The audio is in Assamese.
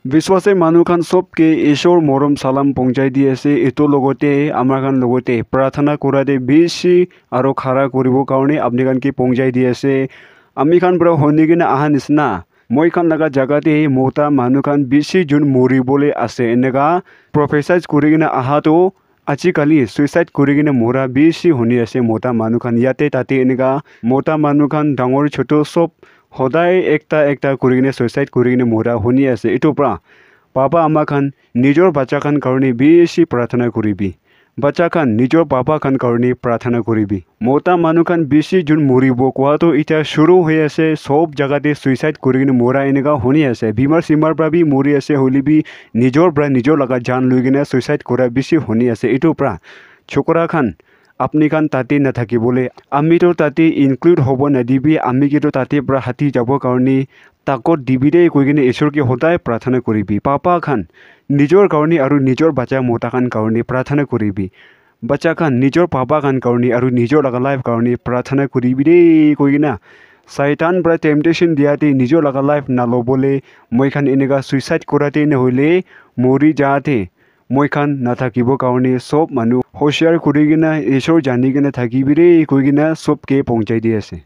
বিশ্বাসী মানুহ খান সবকে ঈশ্বৰ মৰম সালাম পਹੁঁচাই দি আছে এটো লগতে আমাৰ খান লগতে প্ৰাৰ্থনা কৰাতে বেছি আৰু খাৰা কৰিব কাৰণে আপুনি খান কি পਹੁঁচাই দি আছে আমি খান পৰা শুনি কিনে আহা নিচিনা মই খান লগা জাগাতে মতা মানুহ খান বেছি যোন মৰিবলৈ আছে এনেকা প্ৰফেচাইজ কৰি কিনে আহাটো আজিকালি সুইচাইড কৰি কিনে মৰা বেছি শুনি আছে মতা মানুহ খান ইয়াতে তাতে এনেকা মতা মানুহ খান ডাঙৰ ছোট সব সদায় একটা কৰি কিনে সুইচাইড কৰি কিনে মৰা শুনি আছে এটো পৰা পাপা আমা খান নিজৰ বাচ্চা খান কাৰণে বেছি প্ৰাৰ্থনা কৰিবি বাচ্চা খান নিজৰ পাপা খান কাৰণে প্ৰাৰ্থনা কৰিবি মতা মানুহ খান বেছি যোন মৰিব কোৱাটো এতিয়া শুৰু হৈ আছে সব জাগাতে সুইচাইড কৰি কিনে মৰা এনেকা শুনি আছে বিমাৰ সিমাৰ পৰা বি মৰি আছে হলিবি নিজৰ লগা জান লৈ কিনে সুইচাইড কৰা বেছি শুনি আছে এটো পৰা ছোকৰা খান আপনি খান তাতে নাথাকিবলৈ আমিতো তাতে ইনক্লুড হ'ব নিদিবি আমি কিন্তু তাতে পৰা হাতি যাব কাৰণে তাকত দিবিদে কৈ কিনে ঈশ্বৰকে সদায় প্ৰাৰ্থনা কৰিবি পাপা খান নিজৰ কাৰণে আৰু নিজৰ বাচ্চা মতা খান কাৰণে প্ৰাৰ্থনা কৰিবি বাচ্চা খান নিজৰ পাপা খান কাৰণে আৰু নিজৰ লগা লাইফ কাৰণে প্ৰাৰ্থনা কৰিবি দেই কৈ কিনে শয়তান পৰা টেম্পটেশ্যন দিয়াতে নিজৰ লগা লাইফ নল'বলৈ মই খান এনেকা সুইচাইড কৰাতে নহ'লে মৰি যাওঁতে মই খান নাথাকিব কাৰণে সব মানুহ হুঁচিয়াৰ কৰি কিনে ঈশ্বৰ জানি কিনে থাকিবি দেই কৈ কিনে সবকে পਹੁঁচাই দি আছে